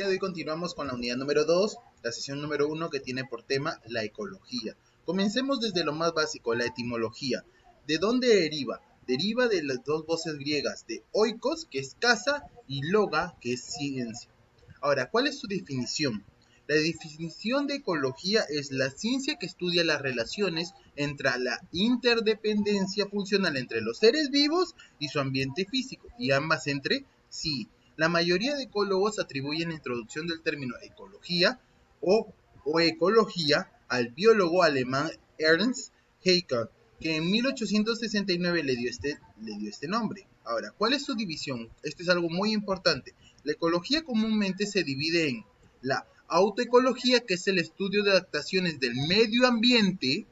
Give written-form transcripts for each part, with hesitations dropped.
día de hoy continuamos con la unidad número 2, la sesión número 1 que tiene por tema la ecología. Comencemos desde lo más básico, la etimología. ¿De dónde deriva? Deriva de las dos voces griegas, de oikos, que es casa, y loga, que es ciencia. Ahora, ¿cuál es su definición? La definición de ecología es la ciencia que estudia las relaciones entre la interdependencia funcional entre los seres vivos y su ambiente físico, y ambas entre sí. La mayoría de ecólogos atribuyen la introducción del término ecología o ecología al biólogo alemán Ernst Haeckel, que en 1869 le dio este nombre. Ahora, ¿cuál es su división? Esto es algo muy importante. La ecología comúnmente se divide en la autoecología, que es el estudio de adaptaciones del medio ambiente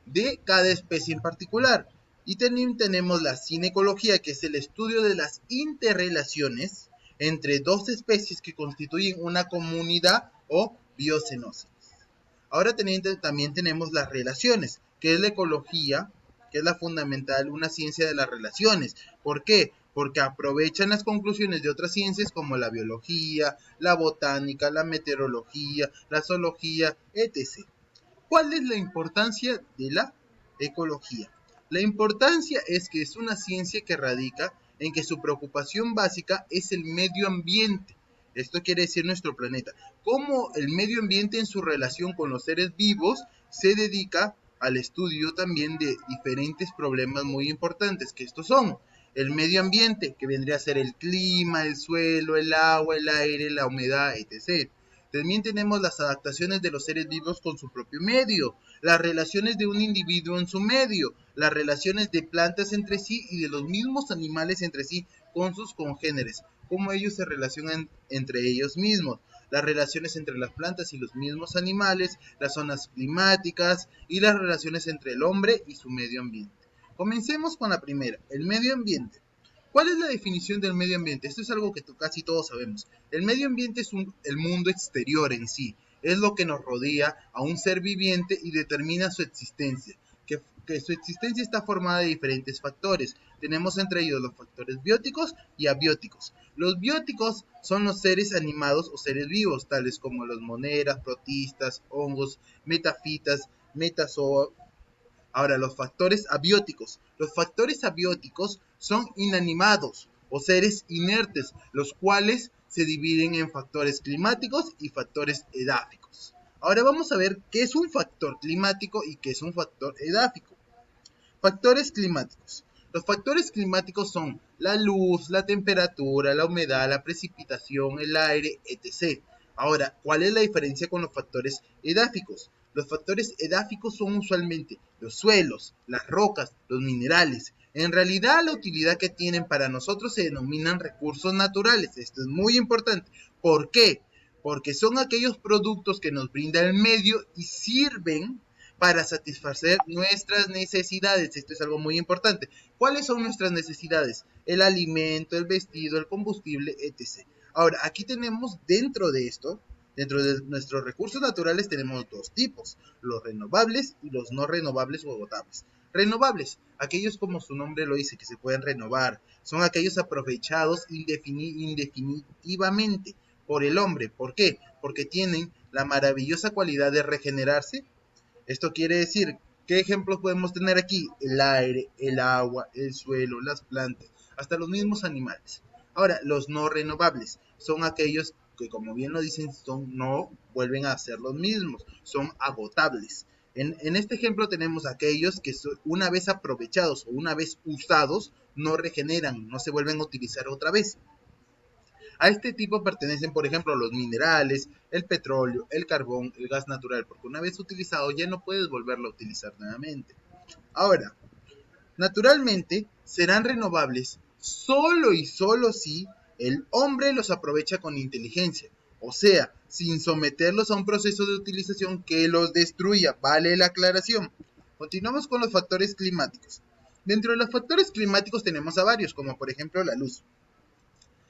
de cada especie en particular. Y también tenemos la cinecología, que es el estudio de las interrelaciones entre dos especies que constituyen una comunidad o biocenosis. Ahora también tenemos las relaciones, que es la ecología, que es la fundamental, una ciencia de las relaciones. ¿Por qué? Porque aprovechan las conclusiones de otras ciencias como la biología, la botánica, la meteorología, la zoología, etc. ¿Cuál es la importancia de la ecología? La importancia es que es una ciencia que radica en que su preocupación básica es el medio ambiente. Esto quiere decir nuestro planeta. Cómo el medio ambiente en su relación con los seres vivos se dedica al estudio también de diferentes problemas muy importantes, que estos son el medio ambiente, que vendría a ser el clima, el suelo, el agua, el aire, la humedad, etc. También tenemos las adaptaciones de los seres vivos con su propio medio, las relaciones de un individuo en su medio, las relaciones de plantas entre sí y de los mismos animales entre sí con sus congéneres, cómo ellos se relacionan entre ellos mismos, las relaciones entre las plantas y los mismos animales, las zonas climáticas y las relaciones entre el hombre y su medio ambiente. Comencemos con la primera, el medio ambiente. ¿Cuál es la definición del medio ambiente? Esto es algo que casi todos sabemos. El medio ambiente es el mundo exterior en sí. Es lo que nos rodea a un ser viviente y determina su existencia. Que su existencia está formada de diferentes factores. Tenemos entre ellos los factores bióticos y abióticos. Los bióticos son los seres animados o seres vivos, tales como las moneras, protistas, hongos, metafitas, metazoa. Ahora, los factores abióticos. Los factores abióticos son inanimados o seres inertes, los cuales se dividen en factores climáticos y factores edáficos. Ahora vamos a ver qué es un factor climático y qué es un factor edáfico. Factores climáticos. Los factores climáticos son la luz, la temperatura, la humedad, la precipitación, el aire, etc. Ahora, ¿cuál es la diferencia con los factores edáficos? Los factores edáficos son usualmente los suelos, las rocas, los minerales. En realidad, la utilidad que tienen para nosotros se denominan recursos naturales. Esto es muy importante. ¿Por qué? Porque son aquellos productos que nos brinda el medio y sirven para satisfacer nuestras necesidades. Esto es algo muy importante. ¿Cuáles son nuestras necesidades? El alimento, el vestido, el combustible, etc. Ahora, aquí tenemos dentro de esto, dentro de nuestros recursos naturales tenemos dos tipos, los renovables y los no renovables o agotables. Renovables, aquellos como su nombre lo dice, que se pueden renovar, son aquellos aprovechados indefinitivamente por el hombre. ¿Por qué? Porque tienen la maravillosa cualidad de regenerarse. Esto quiere decir, ¿qué ejemplos podemos tener aquí? El aire, el agua, el suelo, las plantas, hasta los mismos animales. Ahora, los no renovables son aquellos que, como bien lo dicen, no vuelven a ser los mismos, son agotables. En este ejemplo tenemos aquellos que una vez aprovechados o una vez usados, no regeneran, no se vuelven a utilizar otra vez. A este tipo pertenecen, por ejemplo, los minerales, el petróleo, el carbón, el gas natural, porque una vez utilizado ya no puedes volverlo a utilizar nuevamente. Ahora, naturalmente serán renovables solo y solo si el hombre los aprovecha con inteligencia, o sea, sin someterlos a un proceso de utilización que los destruya, vale la aclaración. Continuamos con los factores climáticos. Dentro de los factores climáticos tenemos a varios, como por ejemplo la luz.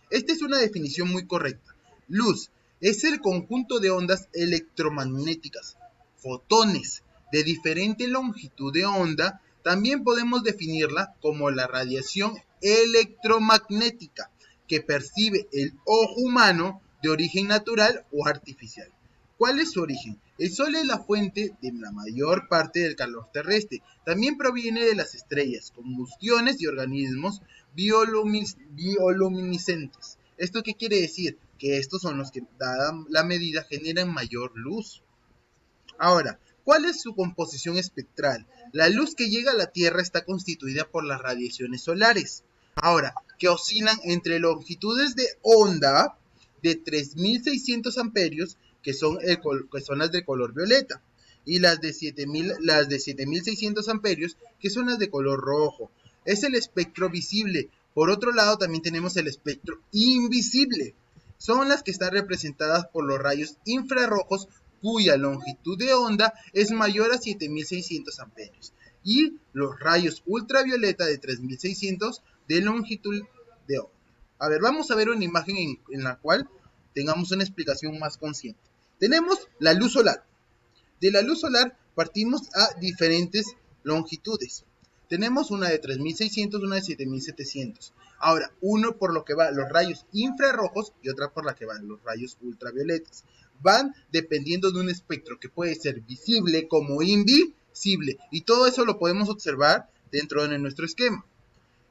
Esta es una definición muy correcta. Luz es el conjunto de ondas electromagnéticas, fotones, de diferente longitud de onda. También podemos definirla como la radiación electromagnética que percibe el ojo humano de origen natural o artificial. ¿Cuál es su origen? El Sol es la fuente de la mayor parte del calor terrestre. También proviene de las estrellas, combustiones y organismos bioluminiscentes. ¿Esto qué quiere decir? Que estos son los que, dada la medida, generan mayor luz. Ahora, ¿cuál es su composición espectral? La luz que llega a la Tierra está constituida por las radiaciones solares. Ahora, que oscilan entre longitudes de onda de 3600 amperios, que son las de color violeta, y las de 7600 amperios, que son las de color rojo. Es el espectro visible. Por otro lado, también tenemos el espectro invisible. Son las que están representadas por los rayos infrarrojos, cuya longitud de onda es mayor a 7600 amperios, y los rayos ultravioleta de 3600 de longitud de onda. A ver, vamos a ver una imagen en la cual tengamos una explicación más consciente. Tenemos la luz solar. De la luz solar partimos a diferentes longitudes. Tenemos una de 3600, una de 7700. Ahora, uno por lo que va los rayos infrarrojos y otra por la que van los rayos ultravioletas. Van dependiendo de un espectro que puede ser visible como invisible. Y todo eso lo podemos observar dentro de nuestro esquema.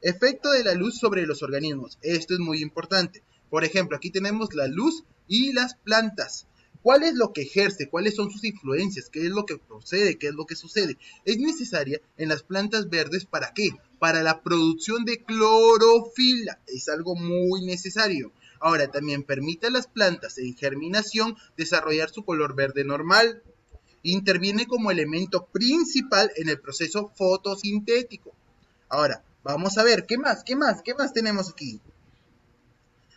Efecto de la luz sobre los organismos. Esto es muy importante. Por ejemplo, aquí tenemos la luz y las plantas. ¿Cuál es lo que ejerce? ¿Cuáles son sus influencias? ¿Qué es lo que procede? ¿Qué es lo que sucede? Es necesaria en las plantas verdes, ¿para qué? Para la producción de clorofila. Es algo muy necesario. Ahora, también permite a las plantas en germinación desarrollar su color verde normal. Interviene como elemento principal en el proceso fotosintético. Ahora, vamos a ver, ¿qué más tenemos aquí?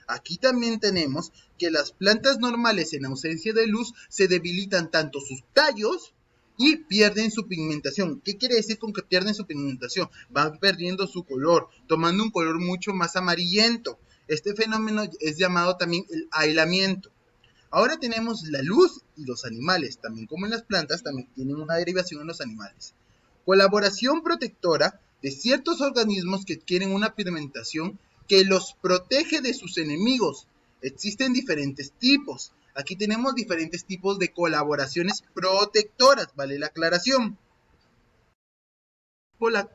Aquí también tenemos que las plantas normales en ausencia de luz se debilitan tanto sus tallos y pierden su pigmentación. ¿Qué quiere decir con que pierden su pigmentación? Van perdiendo su color, tomando un color mucho más amarillento. Este fenómeno es llamado también el aislamiento. Ahora tenemos la luz y los animales, también como en las plantas, también tienen una derivación en los animales. Colaboración protectora de ciertos organismos que adquieren una pigmentación que los protege de sus enemigos. Existen diferentes tipos. Aquí tenemos diferentes tipos de colaboraciones protectoras, vale la aclaración.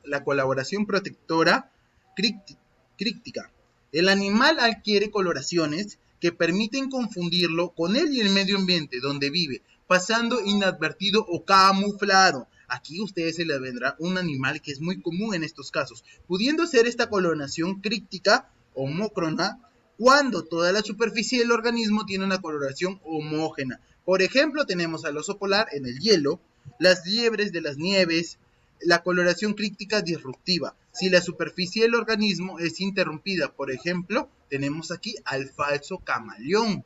La colaboración protectora críptica. El animal adquiere coloraciones que permiten confundirlo con él y el medio ambiente donde vive, pasando inadvertido o camuflado. Aquí a ustedes se les vendrá un animal que es muy común en estos casos, pudiendo ser esta coloración críptica homócrona cuando toda la superficie del organismo tiene una coloración homogénea. Por ejemplo, tenemos al oso polar en el hielo, las liebres de las nieves, la coloración críptica disruptiva. Si la superficie del organismo es interrumpida, por ejemplo, tenemos aquí al falso camaleón.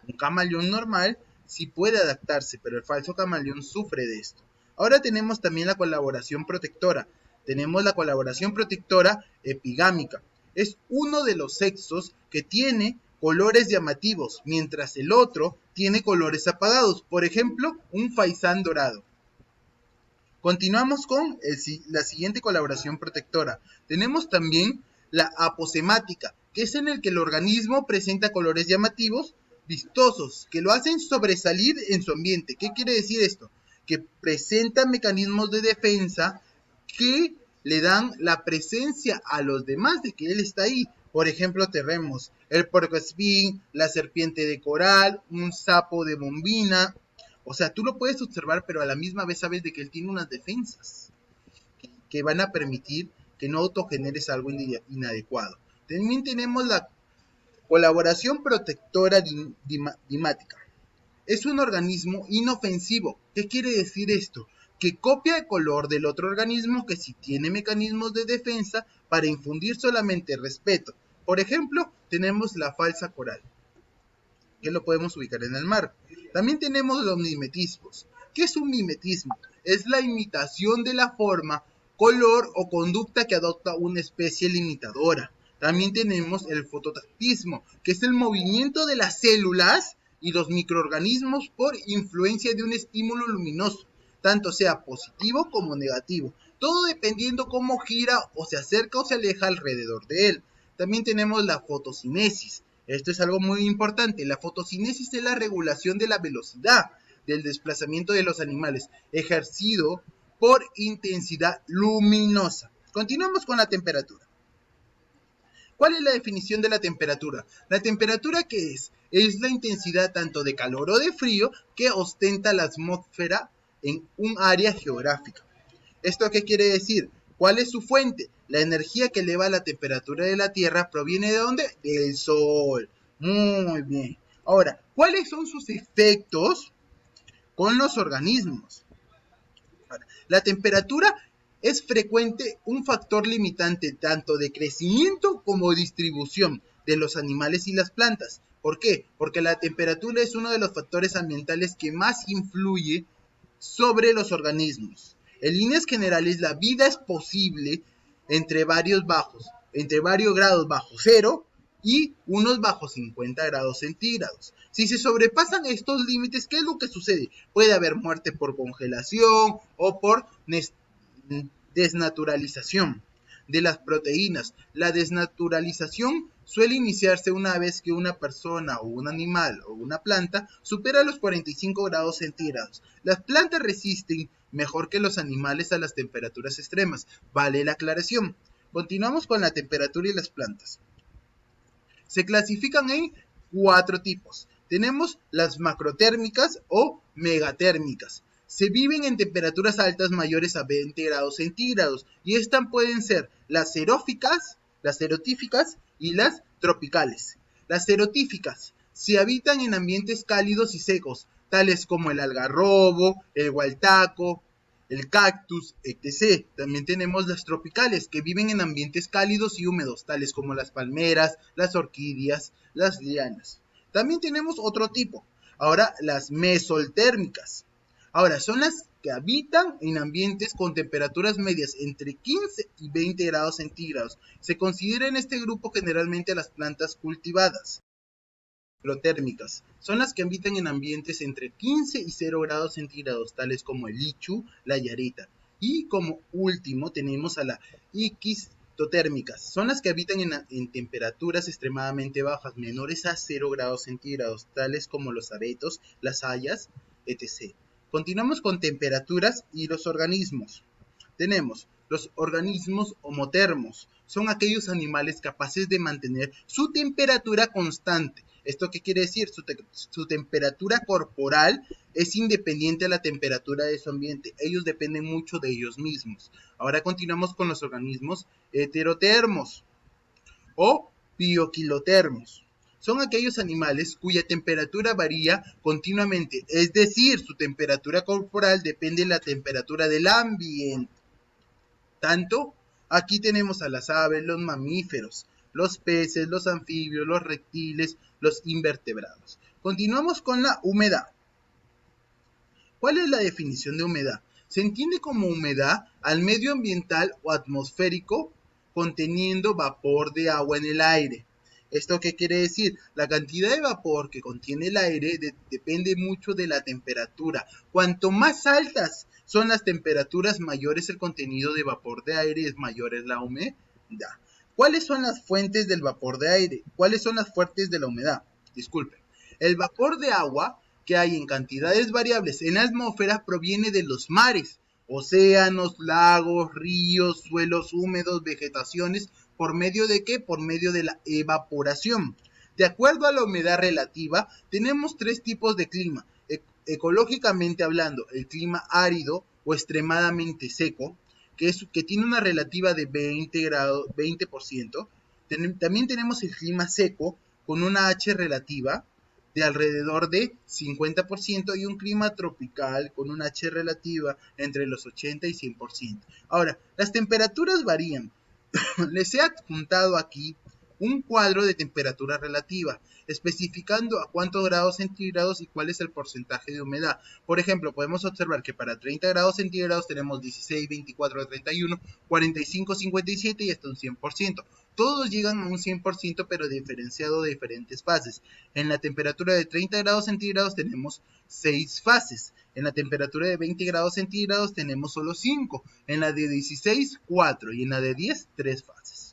Un camaleón normal sí puede adaptarse, pero el falso camaleón sufre de esto. Ahora tenemos también la colaboración protectora. Tenemos la colaboración protectora epigámica. Es uno de los sexos que tiene colores llamativos, mientras el otro tiene colores apagados. Por ejemplo, un faisán dorado. Continuamos con la siguiente colaboración protectora. Tenemos también la aposemática, que es en el que el organismo presenta colores llamativos, vistosos, que lo hacen sobresalir en su ambiente. ¿Qué quiere decir esto? Que presenta mecanismos de defensa que le dan la presencia a los demás de que él está ahí. Por ejemplo, tenemos el puercoespín, la serpiente de coral, un sapo de bombina. O sea, tú lo puedes observar, pero a la misma vez sabes de que él tiene unas defensas que van a permitir que no autogeneres algo inadecuado. También tenemos la colaboración protectora dimática. Es un organismo inofensivo. ¿Qué quiere decir esto? Que copia el color del otro organismo que sí tiene mecanismos de defensa para infundir solamente respeto. Por ejemplo, tenemos la falsa coral, que lo podemos ubicar en el mar. También tenemos los mimetismos. ¿Qué es un mimetismo? Es la imitación de la forma, color o conducta que adopta una especie limitadora. También tenemos el fototactismo, que es el movimiento de las células y los microorganismos por influencia de un estímulo luminoso, tanto sea positivo como negativo, todo dependiendo cómo gira o se acerca o se aleja alrededor de él. También tenemos la fotocinesis, Esto es algo muy importante. La fotosíntesis es la regulación de la velocidad del desplazamiento de los animales, ejercido por intensidad luminosa. Continuamos con la temperatura. ¿Cuál es la definición de la temperatura? La temperatura, ¿qué es? Es la intensidad tanto de calor o de frío que ostenta la atmósfera en un área geográfica. ¿Esto qué quiere decir? ¿Cuál es su fuente? La energía que eleva la temperatura de la Tierra proviene ¿de dónde? Del Sol. Muy bien. Ahora, ¿cuáles son sus efectos con los organismos? Ahora, la temperatura es frecuente un factor limitante tanto de crecimiento como distribución de los animales y las plantas. ¿Por qué? Porque la temperatura es uno de los factores ambientales que más influye sobre los organismos. En líneas generales, la vida es posible entre varios grados bajo cero y unos bajo 50 grados centígrados. Si se sobrepasan estos límites, ¿qué es lo que sucede? Puede haber muerte por congelación o por desnaturalización de las proteínas. La desnaturalización suele iniciarse una vez que una persona o un animal o una planta supera los 45 grados centígrados. Las plantas resisten mejor que los animales a las temperaturas extremas. Vale la aclaración. Continuamos con la temperatura y las plantas. Se clasifican en 4 tipos. Tenemos las macrotérmicas o megatérmicas. Se viven en temperaturas altas mayores a 20 grados centígrados y estas pueden ser las xerófilas, las xerotíficas y las tropicales. Las xerotíficas se habitan en ambientes cálidos y secos, tales como el algarrobo, el gualtaco, el cactus, etc. También tenemos las tropicales, que viven en ambientes cálidos y húmedos, tales como las palmeras, las orquídeas, las lianas. También tenemos otro tipo, ahora las mesotérmicas. Ahora, son las que habitan en ambientes con temperaturas medias entre 15 y 20 grados centígrados. Se considera en este grupo generalmente a las plantas cultivadas. Microtérmicas son las que habitan en ambientes entre 15 y 0 grados centígrados, tales como el lichu, la yareta. Y como último tenemos a las ixtotérmicas, son las que habitan en temperaturas extremadamente bajas, menores a 0 grados centígrados, tales como los abetos, las hayas, etc. Continuamos con temperaturas y los organismos. Tenemos los organismos homotermos, son aquellos animales capaces de mantener su temperatura constante. ¿Esto qué quiere decir? Su temperatura corporal es independiente a la temperatura de su ambiente. Ellos dependen mucho de ellos mismos. Ahora continuamos con los organismos heterotermos o bioquilotermos. Son aquellos animales cuya temperatura varía continuamente, es decir, su temperatura corporal depende de la temperatura del ambiente. Tanto, aquí tenemos a las aves, los mamíferos, los peces, los anfibios, los reptiles, los invertebrados. Continuamos con la humedad. ¿Cuál es la definición de humedad? Se entiende como humedad al medio ambiental o atmosférico conteniendo vapor de agua en el aire. ¿Esto qué quiere decir? La cantidad de vapor que contiene el aire depende mucho de la temperatura. Cuanto más altas son las temperaturas, mayor es el contenido de vapor de aire, es mayor es la humedad. ¿Cuáles son las fuentes del vapor de aire? ¿Cuáles son las fuentes de la humedad? Disculpen. El vapor de agua que hay en cantidades variables en la atmósfera proviene de los mares, océanos, lagos, ríos, suelos húmedos, vegetaciones. ¿Por medio de qué? Por medio de la evaporación. De acuerdo a la humedad relativa, tenemos 3 tipos de clima. Ecológicamente hablando, el clima árido o extremadamente seco, que tiene una relativa de 20%. También tenemos el clima seco con una H relativa de alrededor de 50% y un clima tropical con una H relativa entre los 80 y 100%. Ahora, las temperaturas varían. Les he adjuntado aquí un cuadro de temperatura relativa, especificando a cuántos grados centígrados y cuál es el porcentaje de humedad. Por ejemplo, podemos observar que para 30 grados centígrados tenemos 16, 24, 31, 45, 57 y hasta un 100%. Todos llegan a un 100%, pero diferenciado de diferentes fases. En la temperatura de 30 grados centígrados tenemos 6 fases. En la temperatura de 20 grados centígrados tenemos solo 5. En la de 16, 4. Y en la de 10, 3 fases.